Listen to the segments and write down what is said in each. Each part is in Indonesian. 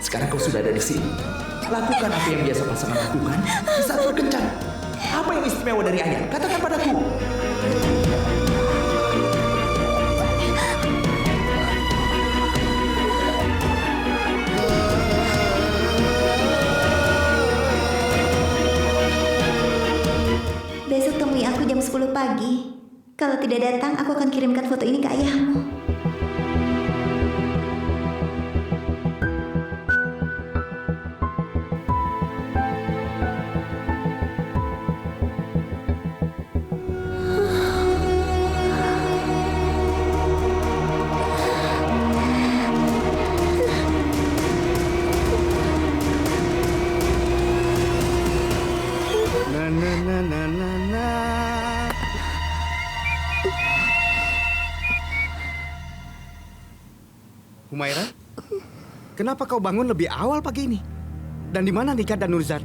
Sekarang kau sudah ada di sini. Lakukan apa yang biasa pasangan lakukan di saat berkencan. Apa yang istimewa dari ayah? Katakan padaku. Besok temui aku jam 10 pagi. Kalau tidak datang, aku akan kirimkan foto ini ke ayahmu. Humaira, kenapa kau bangun lebih awal pagi ini? Dan di mana Nika dan Nurzat?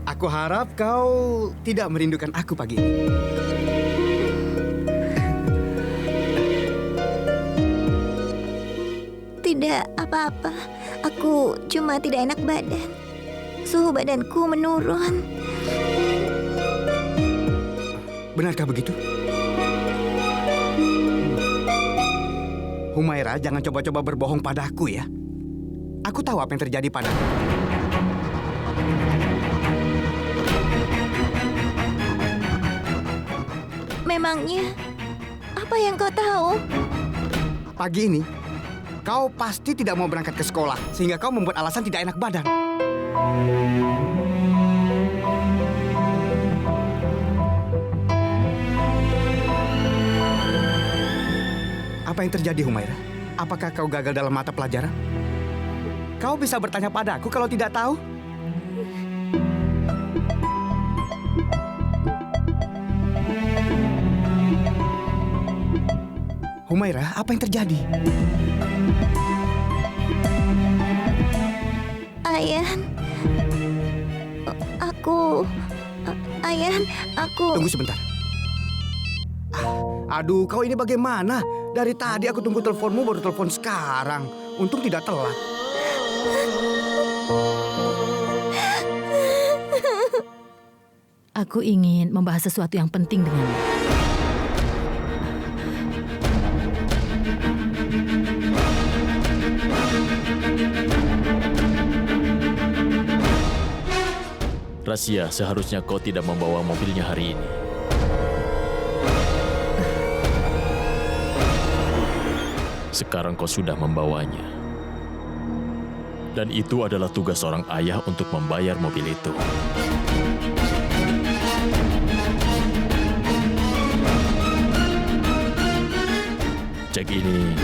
Aku harap kau tidak merindukan aku pagi ini. Tidak apa-apa. Aku cuma tidak enak badan. Suhu badanku menurun. Benarkah begitu? Humaira, jangan coba-coba berbohong padaku ya. Aku tahu apa yang terjadi padaku. Memangnya, apa yang kau tahu? Pagi ini, kau pasti tidak mau berangkat ke sekolah, sehingga kau membuat alasan tidak enak badan. Apa yang terjadi, Humaira? Apakah kau gagal dalam mata pelajaran? Kau bisa bertanya padaku kalau tidak tahu? Humaira, apa yang terjadi? Ayan, aku... Tunggu sebentar. Aduh, kau ini bagaimana? Dari tadi aku tunggu teleponmu, baru telepon sekarang. Untung tidak telat. Aku ingin membahas sesuatu yang penting denganmu. Rasya, seharusnya kau tidak membawa mobilnya hari ini. Sekarang kau sudah membawanya. Dan itu adalah tugas seorang ayah untuk membayar mobil itu. Cek ini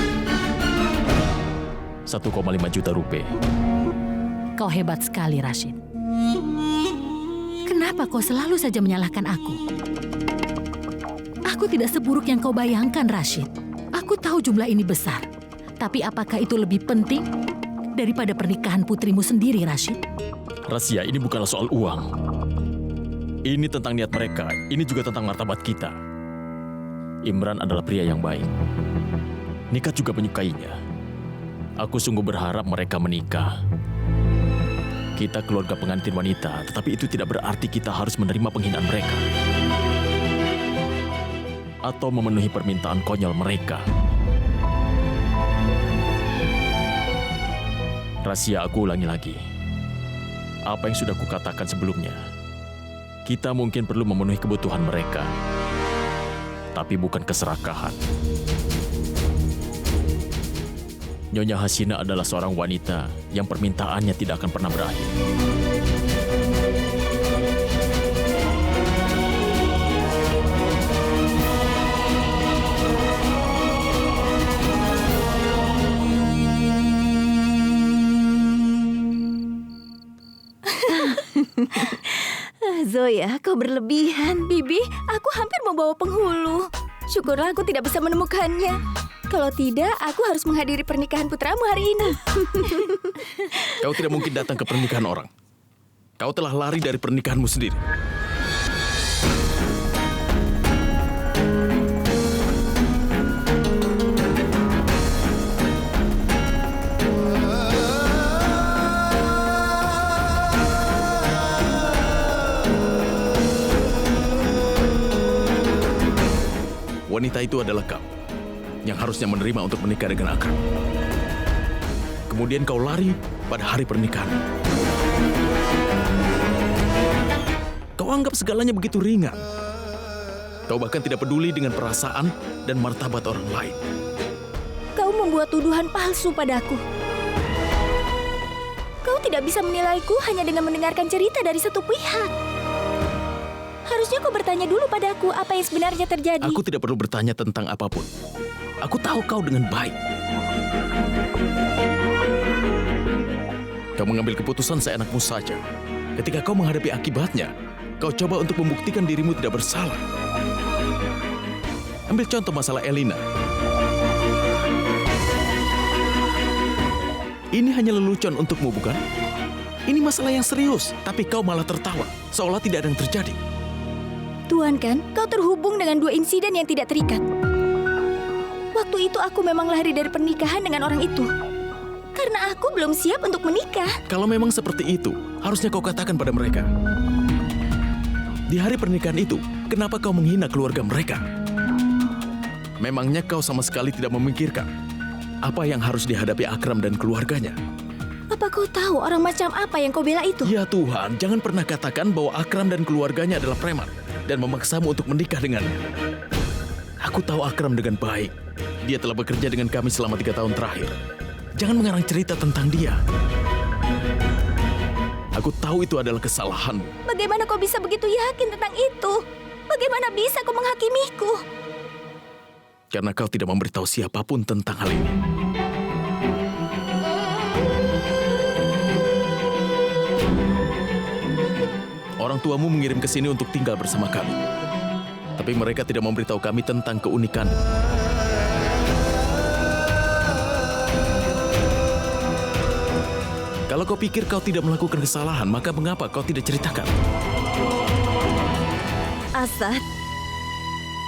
1,5 juta rupiah. Kau hebat sekali, Rashid. Kenapa kau selalu saja menyalahkan aku? Aku tidak seburuk yang kau bayangkan, Rashid. Aku tahu jumlah ini besar. Tapi apakah itu lebih penting daripada pernikahan putrimu sendiri, Rashid? Rasya, ini bukanlah soal uang. Ini tentang niat mereka. Ini juga tentang martabat kita. Imran adalah pria yang baik. Nika juga menyukainya. Aku sungguh berharap mereka menikah. Kita keluarga pengantin wanita, tetapi itu tidak berarti kita harus menerima penghinaan mereka. Atau memenuhi permintaan konyol mereka. Rasya, aku ulangi lagi. Apa yang sudah kukatakan sebelumnya. Kita mungkin perlu memenuhi kebutuhan mereka. Tapi bukan keserakahan. Nyonya Hasina adalah seorang wanita yang permintaannya tidak akan pernah berakhir. Zoya, kau berlebihan. Bibi, aku hampir membawa penghulu. Syukurlah aku tidak bisa menemukannya. Kalau tidak, aku harus menghadiri pernikahan putramu hari ini. Kau tidak mungkin datang ke pernikahan orang. Kau telah lari dari pernikahanmu sendiri. wanita itu adalah kau yang harusnya menerima untuk menikah dengan Akram. Kemudian kau lari pada hari pernikahan. Kau anggap segalanya begitu ringan. Kau bahkan tidak peduli dengan perasaan dan martabat orang lain. Kau membuat tuduhan palsu padaku. Kau tidak bisa menilaiku hanya dengan mendengarkan cerita dari satu pihak. Harusnya kau bertanya dulu padaku apa yang sebenarnya terjadi. Aku tidak perlu bertanya tentang apapun. Aku tahu kau dengan baik. Kau mengambil keputusan seenakmu saja. Ketika kau menghadapi akibatnya, kau coba untuk membuktikan dirimu tidak bersalah. Ambil contoh masalah Elina. Ini hanya lelucon untukmu, bukan? Ini masalah yang serius, tapi kau malah tertawa, seolah tidak ada yang terjadi. Tuan kan, kau terhubung dengan dua insiden yang tidak terikat. Waktu itu aku memang lari dari pernikahan dengan orang itu. Karena aku belum siap untuk menikah. Kalau memang seperti itu, harusnya kau katakan pada mereka. Di hari pernikahan itu, kenapa kau menghina keluarga mereka? Memangnya kau sama sekali tidak memikirkan apa yang harus dihadapi Akram dan keluarganya? Apa kau tahu orang macam apa yang kau bela itu? Ya Tuhan, jangan pernah katakan bahwa Akram dan keluarganya adalah preman dan memaksamu untuk menikah dengannya. Aku tahu Akram dengan baik. Dia telah bekerja dengan kami selama 3 tahun terakhir. Jangan mengarang cerita tentang dia. Aku tahu itu adalah kesalahanmu. Bagaimana kau bisa begitu yakin tentang itu? Bagaimana bisa kau menghakimiku? Karena kau tidak memberitahu siapapun tentang hal ini. Orang tuamu mengirim ke sini untuk tinggal bersama kami. Tapi mereka tidak memberitahu kami tentang keunikan. Kalau kau pikir kau tidak melakukan kesalahan, maka mengapa kau tidak ceritakan? Asad,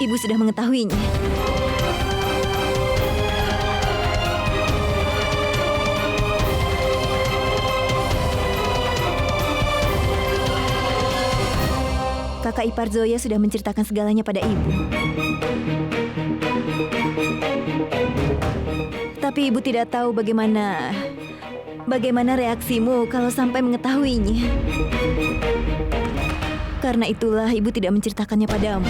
ibu sudah mengetahuinya. Kakak ipar Zoya sudah menceritakan segalanya pada ibu. Tapi ibu tidak tahu bagaimana reaksimu kalau sampai mengetahuinya. Karena itulah ibu tidak menceritakannya padamu.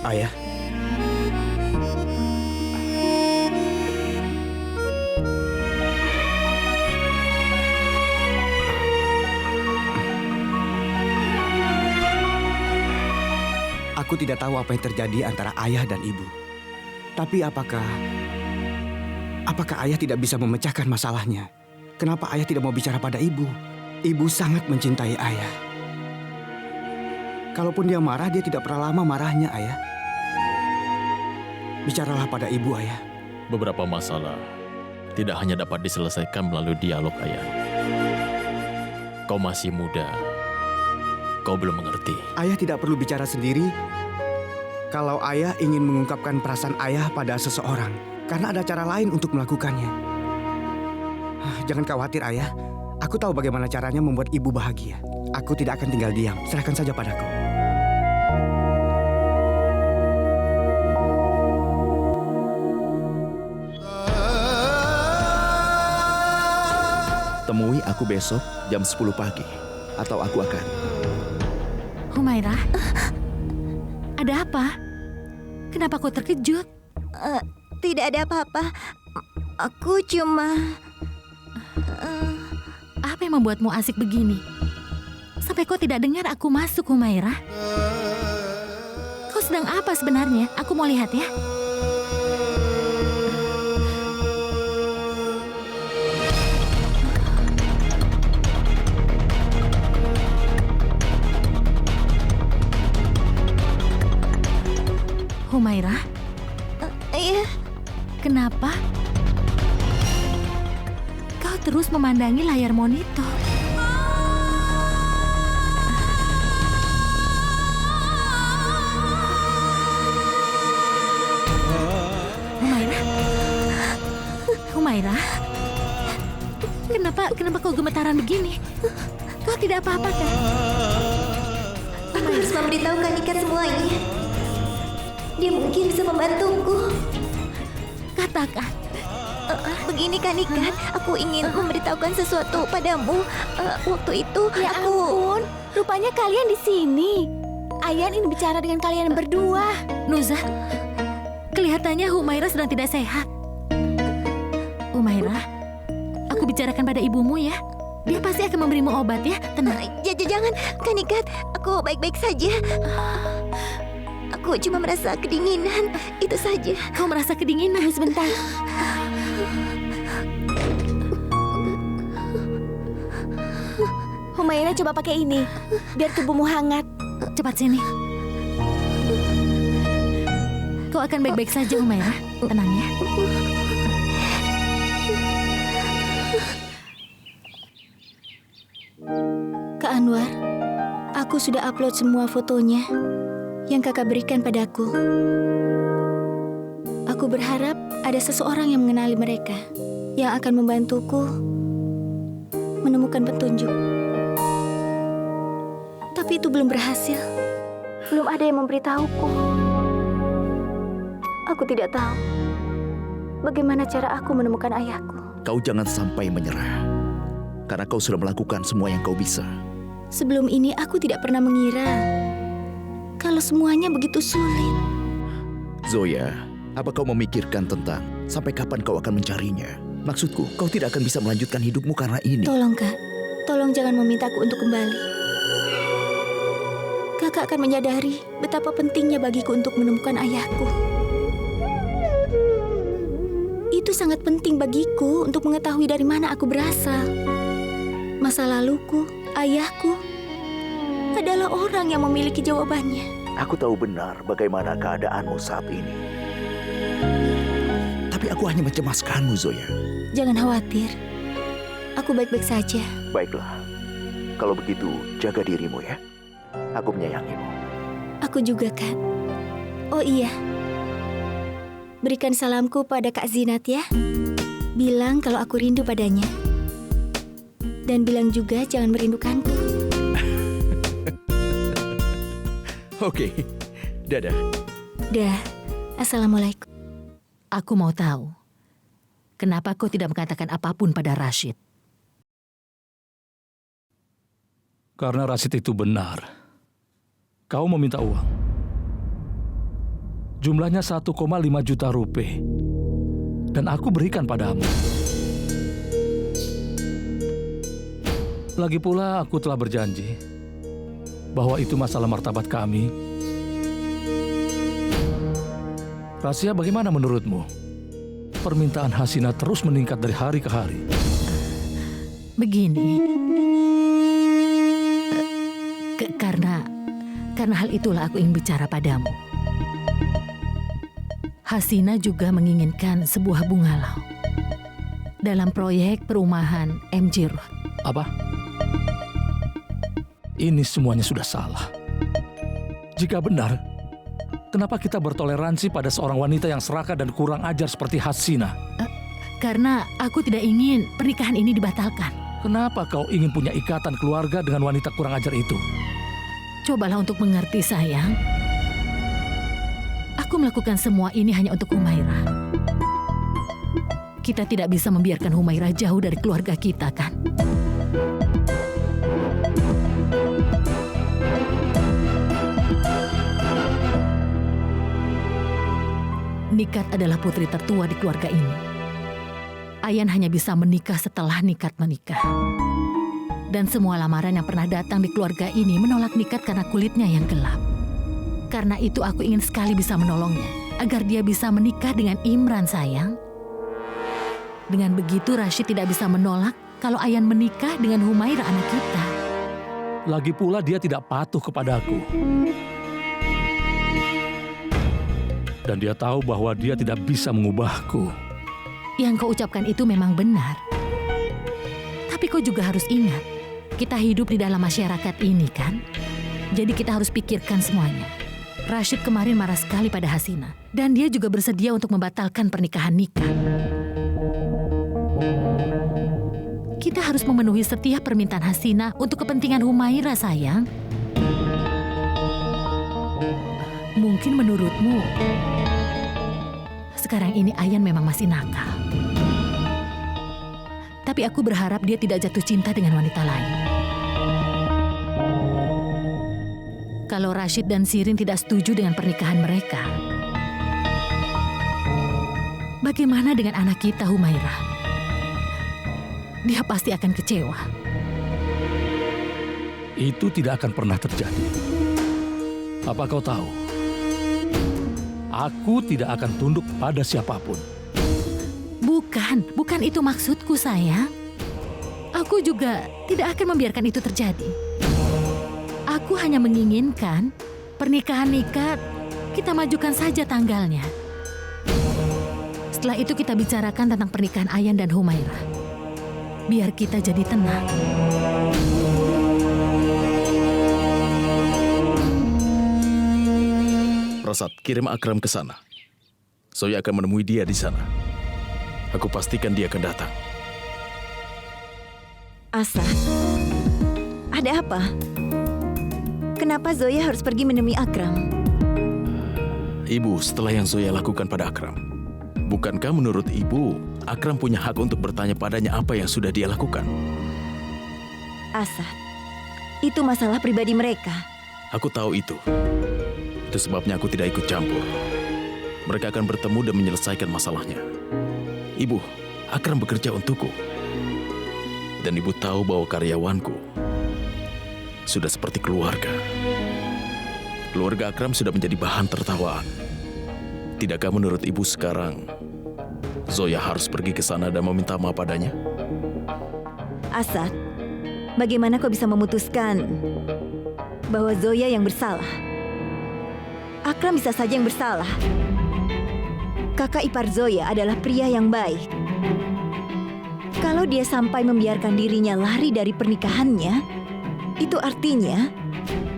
Ayah. Aku tidak tahu apa yang terjadi antara ayah dan ibu. Tapi apakah ayah tidak bisa memecahkan masalahnya? Kenapa ayah tidak mau bicara pada ibu? Ibu sangat mencintai ayah. Kalaupun dia marah, dia tidak pernah lama marahnya, ayah. Bicaralah pada ibu, ayah. Beberapa masalah tidak hanya dapat diselesaikan melalui dialog, ayah. Kau masih muda. Kau belum mengerti. Ayah tidak perlu bicara sendiri kalau ayah ingin mengungkapkan perasaan ayah pada seseorang. Karena ada cara lain untuk melakukannya. Jangan khawatir, ayah. Aku tahu bagaimana caranya membuat ibu bahagia. Aku tidak akan tinggal diam. Serahkan saja padaku. Temui aku besok jam 10 pagi. Atau aku akan... Humaira, ada apa? Kenapa kau terkejut? Tidak ada apa-apa. Aku cuma... Apa yang membuatmu asik begini? Sampai kau tidak dengar aku masuk, Humaira. Kau sedang apa sebenarnya? Aku mau lihat ya. Humaira, Iya. kenapa? Kau terus memandangi layar monitor. Humaira? Humaira? Kenapa kau gemetaran begini? Kau tidak apa-apa kan? Aku harus memberitahukan Nika semua ini. Dia mungkin bisa membantuku. Katakan. Begini kan Ikan, aku ingin memberitahukan sesuatu padamu. Waktu itu Ya ampun, rupanya kalian di sini. Ayan ingin bicara dengan kalian berdua. Nuza, kelihatannya Humaira sedang tidak sehat. Humaira, aku bicarakan pada ibumu ya. Dia pasti akan memberimu obat ya. Tenang. Jangan, Kanikat. Aku baik-baik saja. Aku cuma merasa kedinginan, itu saja. Kau merasa kedinginan sebentar. Humaira coba pakai ini, biar tubuhmu hangat. Cepat sini. Kau akan baik-baik saja, Humaira. Tenang ya. Kak Anwar, aku sudah upload semua fotonya yang kakak berikan padaku. Aku berharap ada seseorang yang mengenali mereka, yang akan membantuku menemukan petunjuk. Tapi itu belum berhasil. Belum ada yang memberitahuku. Aku tidak tahu bagaimana cara aku menemukan ayahku. Kau jangan sampai menyerah. Karena kau sudah melakukan semua yang kau bisa. Sebelum ini aku tidak pernah mengira kalau semuanya begitu sulit. Zoya, apa kau memikirkan tentang sampai kapan kau akan mencarinya? Maksudku, kau tidak akan bisa melanjutkan hidupmu karena ini. Tolong Kak, tolong jangan memintaku untuk kembali. Kakak akan menyadari betapa pentingnya bagiku untuk menemukan ayahku. Itu sangat penting bagiku untuk mengetahui dari mana aku berasal. Masa laluku, ayahku, adalah orang yang memiliki jawabannya. Aku tahu benar bagaimana keadaanmu saat ini. Tapi aku hanya mencemaskanmu, Zoya. Jangan khawatir, aku baik-baik saja. Baiklah, kalau begitu jaga dirimu ya. Aku menyayangimu. Aku juga, Kak. Oh iya, berikan salamku pada Kak Zinat ya. Bilang kalau aku rindu padanya. Dan bilang juga jangan merindukanku. Oke, dadah. Dah, Assalamualaikum. Aku mau tahu, kenapa kau tidak mengatakan apapun pada Rashid? Karena Rashid itu benar. Kau meminta uang. Jumlahnya 1,5 juta rupiah. Dan aku berikan padamu. Lagi pula aku telah berjanji bahwa itu masalah martabat kami. Rahasia bagaimana menurutmu? Permintaan Hasina terus meningkat dari hari ke hari. Begini, karena hal itulah aku ingin bicara padamu. Hasina juga menginginkan sebuah bungalau dalam proyek perumahan MJ Road. Apa? Ini semuanya sudah salah. Jika benar, kenapa kita bertoleransi pada seorang wanita yang serakah dan kurang ajar seperti Hasina? Karena aku tidak ingin pernikahan ini dibatalkan. Kenapa kau ingin punya ikatan keluarga dengan wanita kurang ajar itu? Cobalah untuk mengerti, sayang. Aku melakukan semua ini hanya untuk Humaira. Kita tidak bisa membiarkan Humaira jauh dari keluarga kita, kan? Nikat adalah putri tertua di keluarga ini. Ayan hanya bisa menikah setelah Nikat menikah. Dan semua lamaran yang pernah datang di keluarga ini menolak Nikat karena kulitnya yang gelap. Karena itu aku ingin sekali bisa menolongnya, agar dia bisa menikah dengan Imran, sayang. Dengan begitu Rashid tidak bisa menolak kalau Ayan menikah dengan Humaira, anak kita. Lagi pula dia tidak patuh kepadaku. Dan dia tahu bahwa dia tidak bisa mengubahku. Yang kau ucapkan itu memang benar. Tapi kau juga harus ingat, kita hidup di dalam masyarakat ini, kan? Jadi kita harus pikirkan semuanya. Rashid kemarin marah sekali pada Hasina. Dan dia juga bersedia untuk membatalkan pernikahan Nika. Kita harus memenuhi setiap permintaan Hasina untuk kepentingan Humaira, sayang. Mungkin menurutmu, sekarang ini Ayan memang masih nakal. Tapi aku berharap dia tidak jatuh cinta dengan wanita lain. Kalau Rashid dan Sirin tidak setuju dengan pernikahan mereka, bagaimana dengan anak kita, Humaira? Dia pasti akan kecewa. Itu tidak akan pernah terjadi. Apa kau tahu? Aku tidak akan tunduk pada siapapun. Bukan itu maksudku, sayang. Aku juga tidak akan membiarkan itu terjadi. Aku hanya menginginkan pernikahan Nika kita majukan saja tanggalnya. Setelah itu kita bicarakan tentang pernikahan Ayan dan Humaira. Biar kita jadi tenang. Prasad, kirim Akram ke sana. Zoya akan menemui dia di sana. Aku pastikan dia akan datang. Asad, ada apa? Kenapa Zoya harus pergi menemui Akram? Ibu, setelah yang Zoya lakukan pada Akram, bukankah menurut ibu, Akram punya hak untuk bertanya padanya apa yang sudah dia lakukan? Asad, itu masalah pribadi mereka. Aku tahu itu. Itu sebabnya aku tidak ikut campur. Mereka akan bertemu dan menyelesaikan masalahnya. Ibu, Akram bekerja untukku. Dan ibu tahu bahwa karyawanku sudah seperti keluarga. Keluarga Akram sudah menjadi bahan tertawaan. Tidakkah menurut ibu sekarang Zoya harus pergi ke sana dan meminta maaf padanya? Asad, bagaimana kau bisa memutuskan bahwa Zoya yang bersalah? Akram bisa saja yang bersalah. Kakak ipar Zoya adalah pria yang baik. Kalau dia sampai membiarkan dirinya lari dari pernikahannya, itu artinya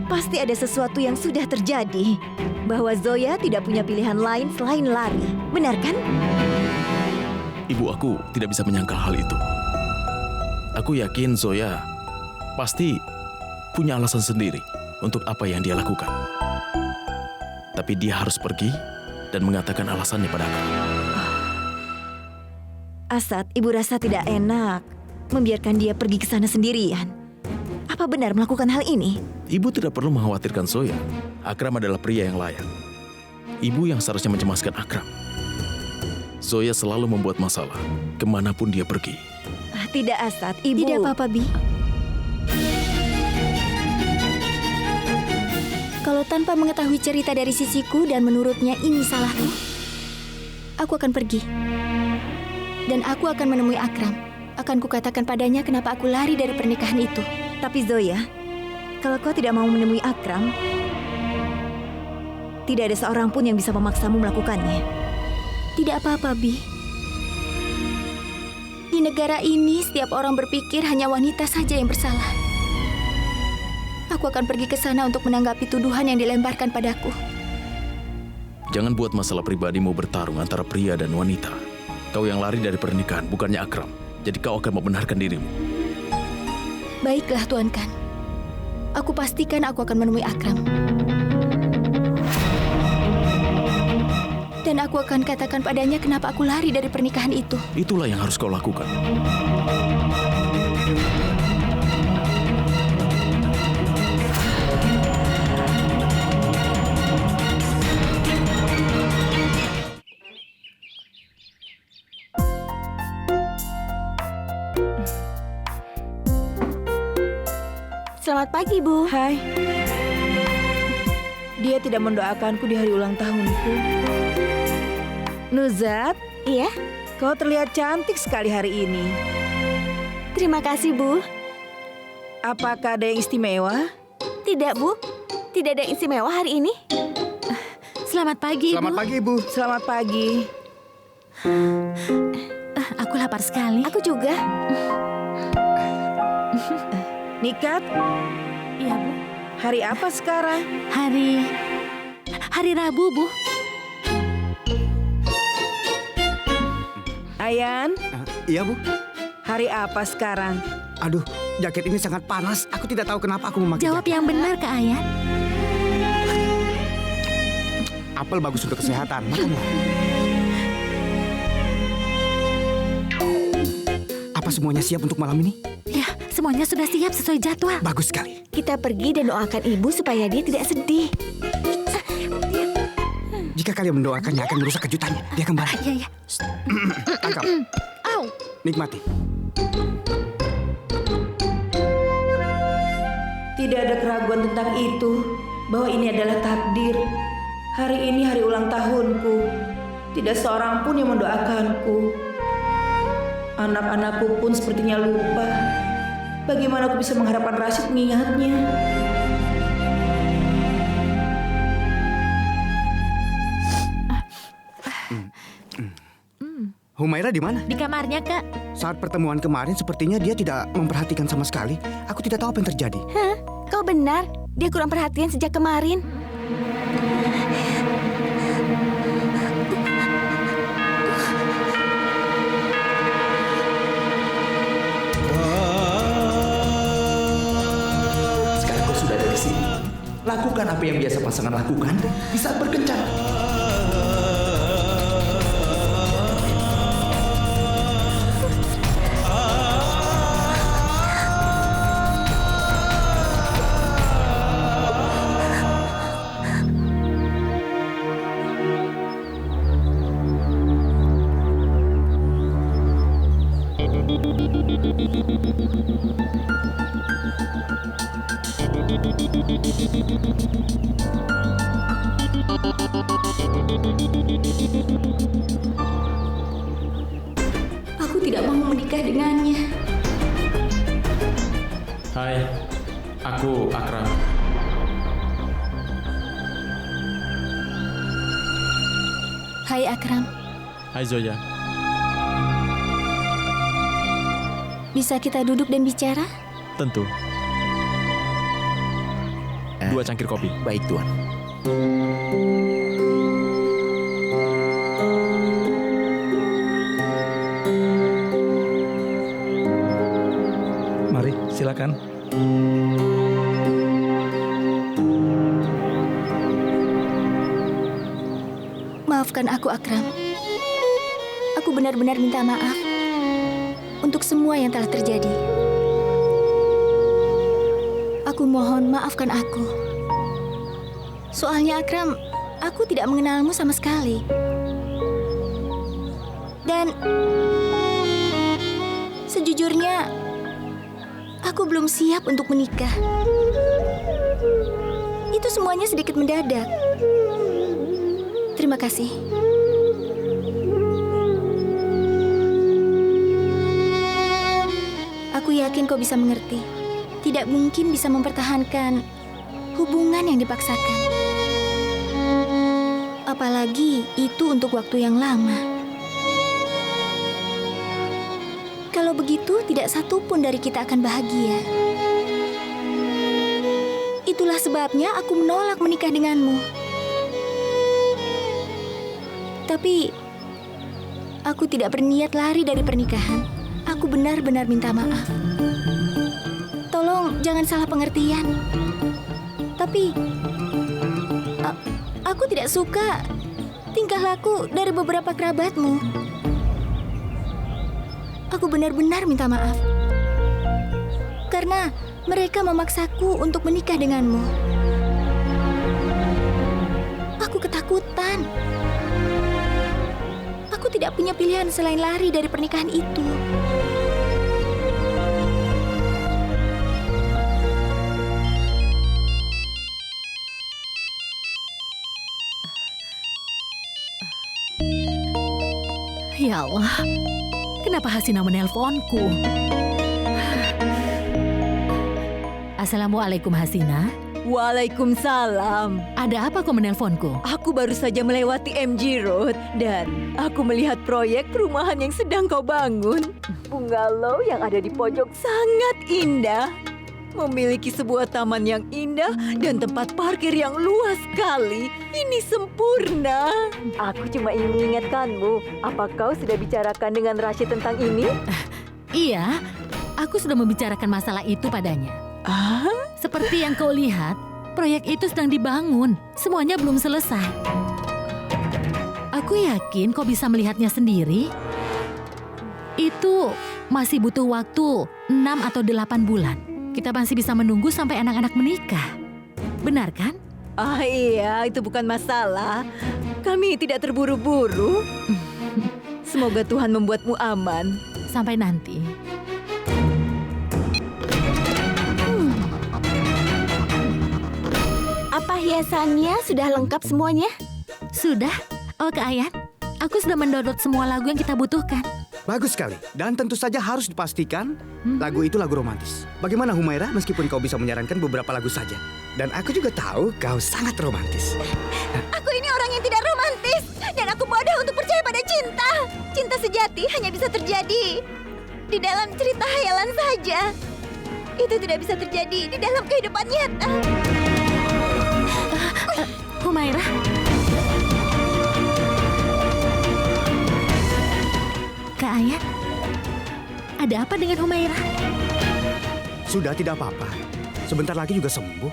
pasti ada sesuatu yang sudah terjadi. Bahwa Zoya tidak punya pilihan lain selain lari. Benar kan? Ibu, aku tidak bisa menyangkal hal itu. Aku yakin Zoya pasti punya alasan sendiri untuk apa yang dia lakukan. Tapi dia harus pergi dan mengatakan alasannya pada aku. Asad, ibu rasa tidak enak membiarkan dia pergi ke sana sendirian. Apa benar melakukan hal ini? Ibu tidak perlu mengkhawatirkan Zoya. Akram adalah pria yang layak. Ibu yang seharusnya mencemaskan Akram. Zoya selalu membuat masalah, kemanapun dia pergi. Tidak, Asad. Ibu... Tidak apa-apa, Bi. Kalau tanpa mengetahui cerita dari sisiku dan menurutnya ini salahku, aku akan pergi. Dan aku akan menemui Akram. Akan kukatakan padanya kenapa aku lari dari pernikahan itu. Tapi Zoya, kalau kau tidak mau menemui Akram, tidak ada seorang pun yang bisa memaksamu melakukannya. Tidak apa-apa, Bi. Di negara ini, setiap orang berpikir hanya wanita saja yang bersalah. Aku akan pergi ke sana untuk menanggapi tuduhan yang dilemparkan padaku. Jangan buat masalah pribadimu bertarung antara pria dan wanita. Kau yang lari dari pernikahan, bukannya Akram. Jadi kau akan membenarkan dirimu. Baiklah, Tuan Khan. Aku pastikan aku akan menemui Akram. Dan Dan aku akan katakan padanya kenapa aku lari dari pernikahan itu. Itulah yang harus kau lakukan. Selamat pagi, Bu. Hai. Dia tidak mendoakanku di hari ulang tahunku. Nuzat, Iya, kau terlihat cantik sekali hari ini. terima kasih, Bu. Apakah ada yang istimewa? Tidak, Bu. Tidak ada yang istimewa hari ini. Selamat pagi, Selamat Ibu. pagi, Ibu. Selamat pagi. Aku lapar sekali. Aku juga. Nikat, Iya, Bu. hari apa sekarang? Hari Rabu, Bu. Ayan, Iya, Bu. hari apa sekarang? Aduh, jaket ini sangat panas. Aku tidak tahu kenapa aku memakai Jawab jaket. yang benar, Kak Ayan. Apel bagus untuk kesehatan, makanlah. Apa semuanya siap untuk malam ini? Ya, semuanya sudah siap sesuai jadwal. Bagus sekali. Kita pergi dan doakan ibu supaya dia tidak sedih. Jika kalian mendoakannya akan merusak kejutannya. Dia kembali. Iya, iya. Tangkap. Au. Nikmati. Tidak ada keraguan tentang itu, bahwa ini adalah takdir. Hari ini hari ulang tahunku. Tidak seorang pun yang mendoakanku. Anak-anakku pun sepertinya lupa. Bagaimana aku bisa mengharapkan Rashid mengingatnya? Humaira di mana? Di kamarnya, Kak. Saat pertemuan kemarin sepertinya dia tidak memperhatikan sama sekali. Aku tidak tahu apa yang terjadi. Kau benar. Dia kurang perhatian sejak kemarin. Sekarang kau sudah ada di sini. Lakukan apa yang biasa pasangan lakukan di saat berkencan. Aku tidak mau menikah dengannya. Hai, aku Akram. Hai Akram, Hai Zoya. bisa kita duduk dan bicara? Tentu. 2 cangkir kopi. Baik, Tuan. Mari, silakan. Maafkan aku Akram. Aku benar-benar minta maaf untuk semua yang telah terjadi. Aku mohon maafkan aku. Soalnya Akram, aku tidak mengenalmu sama sekali. Dan sejujurnya, aku belum siap untuk menikah. Itu semuanya sedikit mendadak. Terima kasih. Aku yakin kau bisa mengerti. Tidak mungkin bisa mempertahankan hubungan yang dipaksakan. Apalagi itu untuk waktu yang lama. Kalau begitu, tidak satu pun dari kita akan bahagia. Itulah sebabnya aku menolak menikah denganmu. Tapi, aku tidak berniat lari dari pernikahan. Aku benar-benar minta maaf. Tolong jangan salah pengertian. Tapi, aku tidak suka tingkah laku dari beberapa kerabatmu. Aku benar-benar minta maaf. Karena mereka memaksaku untuk menikah denganmu. Aku ketakutan. Aku tidak punya pilihan selain lari dari pernikahan itu. Ya Allah, kenapa Hasina menelponku? Assalamualaikum Hasina. Waalaikumsalam. Ada apa kau menelponku? Aku baru saja melewati MG Road dan aku melihat proyek perumahan yang sedang kau bangun. Bungalow yang ada di pojok sangat indah. Memiliki sebuah taman yang indah dan tempat parkir yang luas sekali. Ini sempurna. Aku cuma ingin mengingatkanmu, apa kau sudah bicarakan dengan Rashid tentang ini? Iya, aku sudah membicarakan masalah itu padanya. Seperti yang kau lihat, proyek itu sedang dibangun. Semuanya belum selesai. Aku yakin kau bisa melihatnya sendiri. Itu masih butuh waktu 6 atau 8 bulan. Kita masih bisa menunggu sampai anak-anak menikah. Benar kan? Iya, itu bukan masalah. Kami tidak terburu-buru. Semoga Tuhan membuatmu aman. Sampai nanti. Apa hiasannya sudah lengkap semuanya? Sudah. Oh, Kak Ayan, aku sudah mendownload semua lagu yang kita butuhkan. Bagus sekali. Dan tentu saja harus dipastikan lagu itu lagu romantis. Bagaimana Humaira, meskipun kau bisa menyarankan beberapa lagu saja. Dan aku juga tahu kau sangat romantis. Aku ini orang yang tidak romantis. Dan aku bodoh untuk percaya pada cinta. Cinta sejati hanya bisa terjadi di dalam cerita hayalan saja. Itu tidak bisa terjadi di dalam kehidupan nyata. Humaira. Kak Ayan, ada apa dengan Humaira? Sudah tidak apa-apa. Sebentar lagi juga sembuh.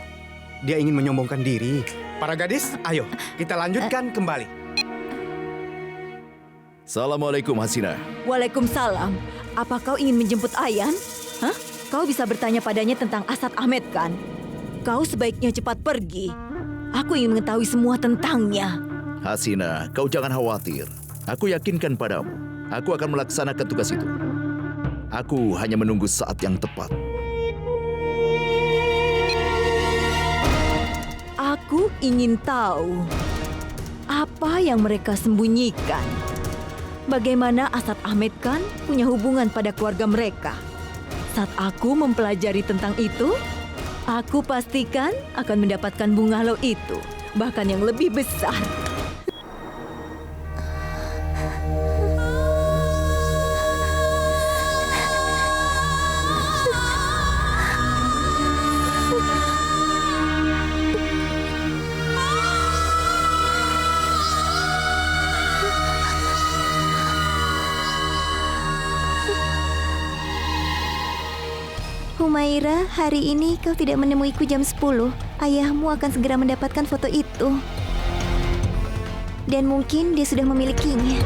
Dia ingin menyombongkan diri. Para gadis, ayo kita lanjutkan kembali. Assalamualaikum Hasina. Waalaikumsalam. Apa kau ingin menjemput Ayan? Hah? Kau bisa bertanya padanya tentang Asad Ahmed kan? Kau sebaiknya cepat pergi. Aku ingin mengetahui semua tentangnya. Hasina, kau jangan khawatir. Aku yakinkan padamu. Aku akan melaksanakan tugas itu. Aku hanya menunggu saat yang tepat. Aku ingin tahu apa yang mereka sembunyikan. Bagaimana Asad Ahmed Khan punya hubungan pada keluarga mereka. Saat aku mempelajari tentang itu, aku pastikan akan mendapatkan bungalow itu, bahkan yang lebih besar. Humaira, hari ini kau tidak menemuiku jam 10. Ayahmu akan segera mendapatkan foto itu. Dan mungkin dia sudah memilikinya.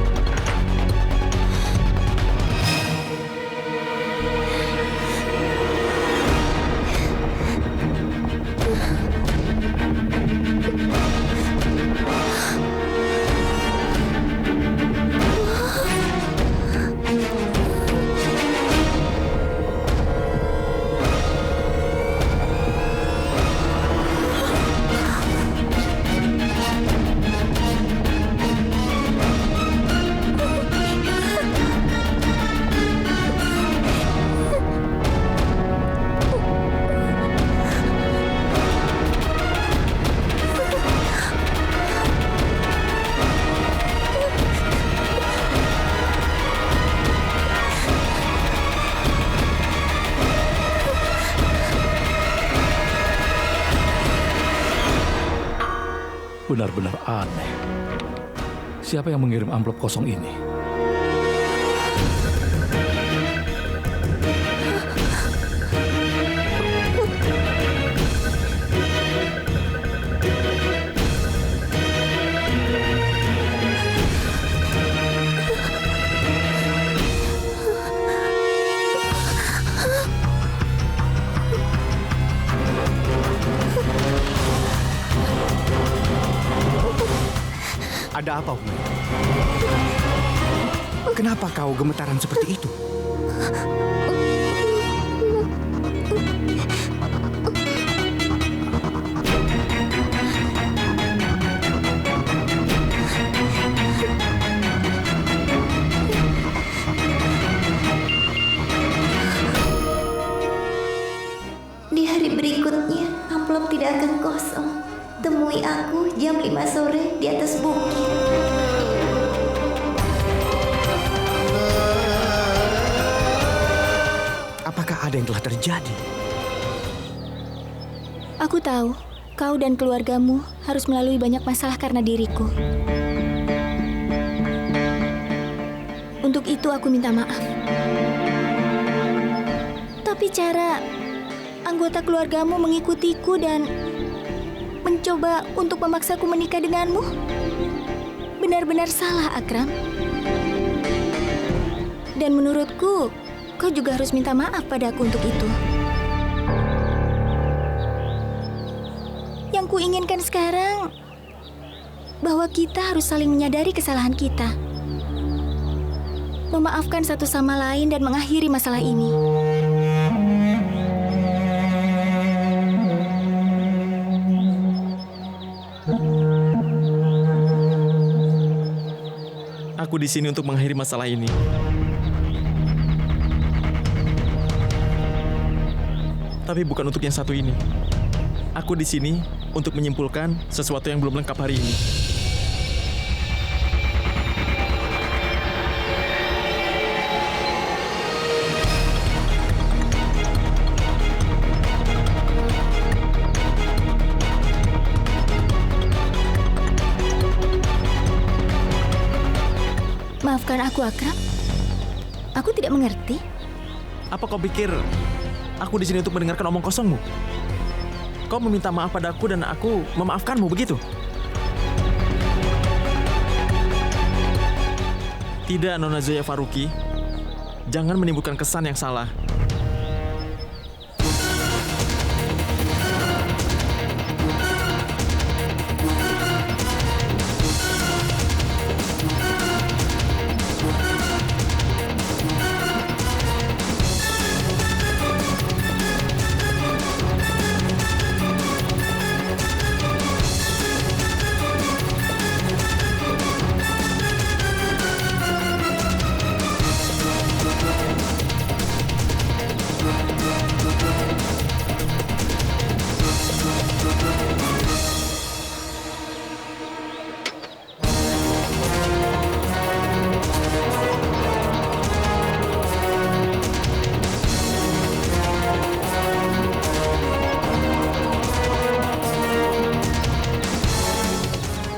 Benar-benar aneh. Siapa yang mengirim amplop kosong ini? Ada apa, Humaira? Kenapa kau gemetaran seperti itu? Di hari berikutnya, amplop tidak akan kosong. Temui aku jam 5 sore di atas bukit. Apakah ada yang telah terjadi? Aku tahu, kau dan keluargamu harus melalui banyak masalah karena diriku. Untuk itu aku minta maaf. Tapi cara anggota keluargamu mengikutiku dan mencoba untuk memaksaku menikah denganmu benar-benar salah, Akram. Dan menurutku, kau juga harus minta maaf padaku untuk itu. Yang kuinginkan sekarang, bahwa kita harus saling menyadari kesalahan kita. Memaafkan satu sama lain dan mengakhiri masalah ini. Aku di sini untuk mengakhiri masalah ini. Tapi bukan untuk yang satu ini. Aku di sini untuk menyimpulkan sesuatu yang belum lengkap hari ini. Maafkan aku, Akram. Aku tidak mengerti. Apa kau pikir aku di sini untuk mendengarkan omong kosongmu? Kau meminta maaf padaku dan aku memaafkanmu, begitu? Tidak, Nona Zoya Faruqi. Jangan menimbulkan kesan yang salah.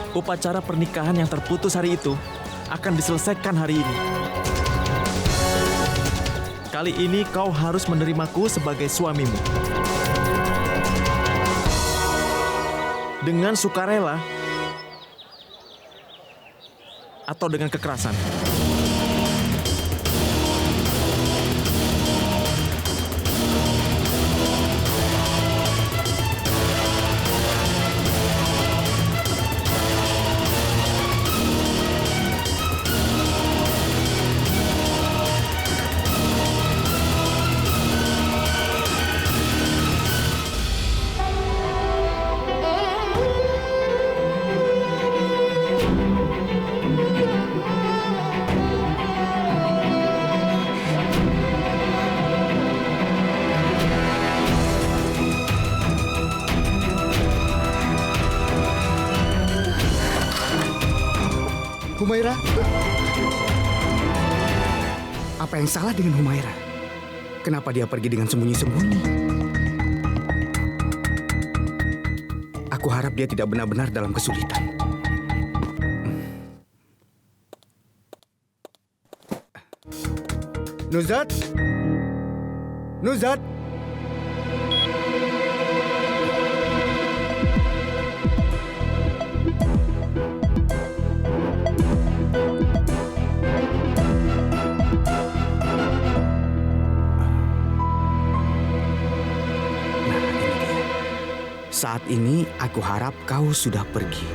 Upacara pernikahan yang terputus hari itu akan diselesaikan hari ini. Kali ini kau harus menerimaku sebagai suamimu. Dengan sukarela atau dengan kekerasan. Humaira? Apa yang salah dengan Humaira? Kenapa dia pergi dengan sembunyi-sembunyi? Aku harap dia tidak benar-benar dalam kesulitan. Nuzhat? Nuzhat? Saat ini aku harap kau sudah pergi.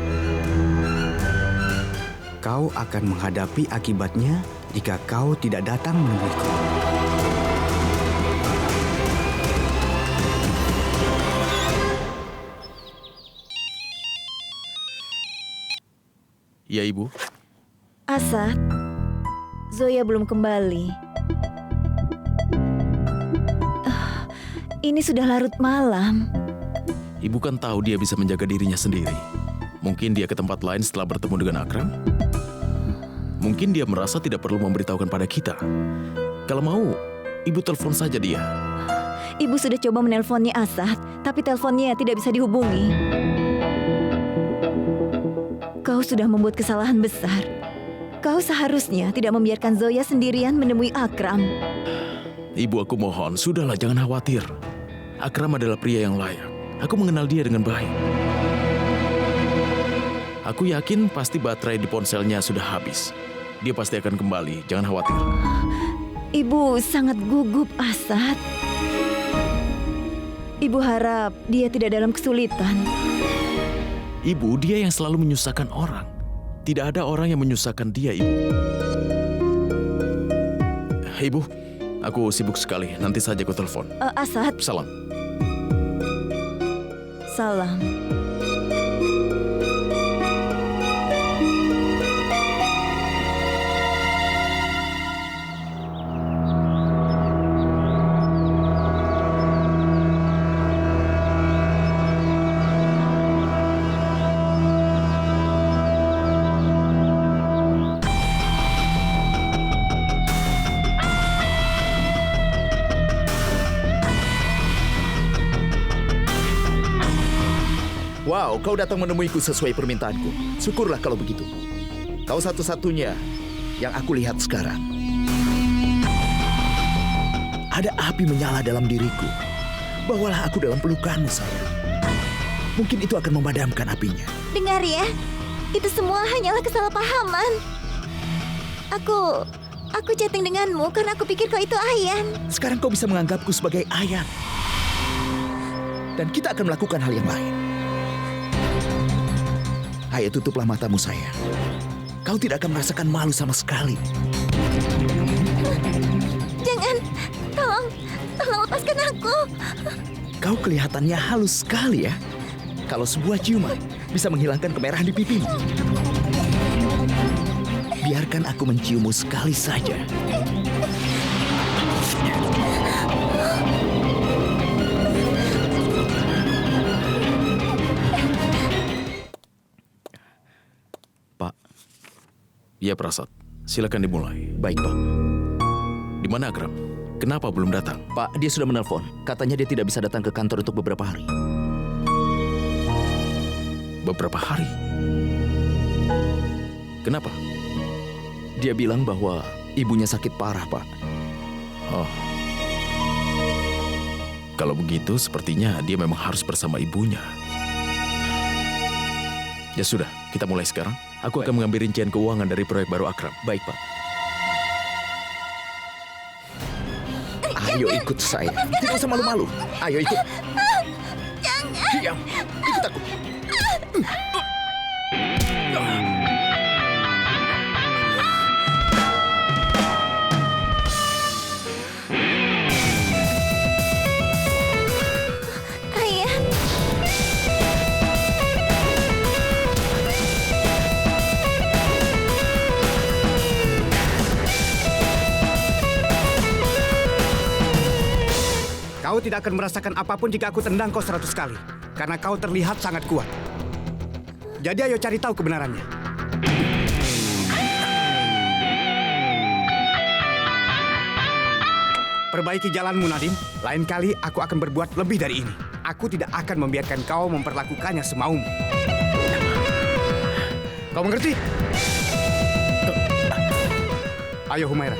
kau akan menghadapi akibatnya jika kau tidak datang menemuiku. Ya, Ibu. Asad, Zoya belum kembali. Ini sudah larut malam. Ibu kan tahu dia bisa menjaga dirinya sendiri. Mungkin dia ke tempat lain setelah bertemu dengan Akram. Mungkin dia merasa tidak perlu memberitahukan pada kita. Kalau mau, Ibu telepon saja dia. Ibu sudah coba menelponnya Asad, tapi teleponnya tidak bisa dihubungi. Kau sudah membuat kesalahan besar. Kau seharusnya tidak membiarkan Zoya sendirian menemui Akram. Ibu, aku mohon, sudahlah, jangan khawatir. Akram adalah pria yang layak. Aku mengenal dia dengan baik. Aku yakin pasti baterai di ponselnya sudah habis. Dia pasti akan kembali, jangan khawatir. Ibu sangat gugup, Asad. Ibu harap dia tidak dalam kesulitan. Ibu, dia yang selalu menyusahkan orang. Tidak ada orang yang menyusahkan dia, Ibu. Ibu, aku sibuk sekali. Nanti saja aku telepon. Asad. Salam. Salam. Wow, kau datang menemuiku sesuai permintaanku. Syukurlah kalau begitu. Kau satu-satunya yang aku lihat sekarang. Ada api menyala dalam diriku. Bawalah aku dalam pelukanmu, sayang. Mungkin itu akan memadamkan apinya. Dengar ya, itu semua hanyalah kesalahpahaman. Aku chatting denganmu karena aku pikir kau itu Ayan. Sekarang kau bisa menganggapku sebagai Ayan. Dan kita akan melakukan hal yang lain. Ayo, tutuplah matamu, sayang. Kau tidak akan merasakan malu sama sekali. Jangan, tolong lepaskan aku. Kau kelihatannya halus sekali ya. Kalau sebuah ciuman bisa menghilangkan kemerahan di pipimu. Biarkan aku menciummu sekali saja. Ya, Prasad. Silakan dimulai. Baik, Pak. Di mana Akram? Kenapa belum datang? Pak, dia sudah menelpon. Katanya dia tidak bisa datang ke kantor untuk beberapa hari. Beberapa hari? Kenapa? Dia bilang bahwa ibunya sakit parah, Pak. Oh. Kalau begitu, sepertinya dia memang harus bersama ibunya. Ya sudah, kita mulai sekarang. Aku akan mengambil rincian keuangan dari proyek baru Akram. Baik, Pak. Ayo ikut saya. Tidak usah malu-malu. Ayo ikut. Jangan. Diam. Ikut aku. Ayah. Kau tidak akan merasakan apapun jika aku tendang kau 100 kali. Karena kau terlihat sangat kuat. Jadi ayo cari tahu kebenarannya. Perbaiki jalanmu, Nadim. Lain kali aku akan berbuat lebih dari ini. Aku tidak akan membiarkan kau memperlakukannya semaumu. Kau mengerti? Ayo, Humaira.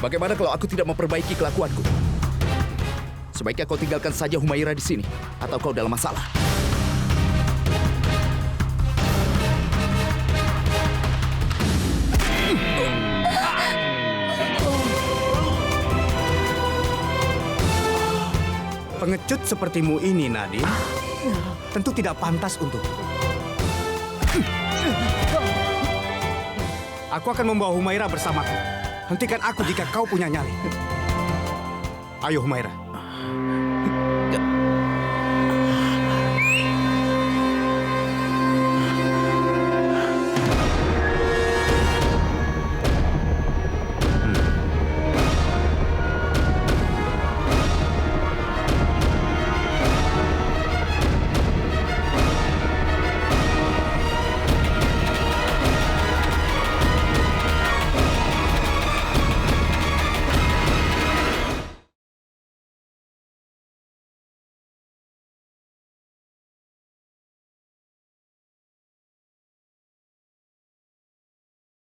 Bagaimana kalau aku tidak memperbaiki kelakuanku? Sebaiknya kau tinggalkan saja Humaira di sini, atau kau dalam masalah. Pengecut sepertimu ini, Nadine, tentu tidak pantas untukku. Aku akan membawa Humaira bersamaku. Hentikan aku jika kau punya nyali. Ayo, Humaira.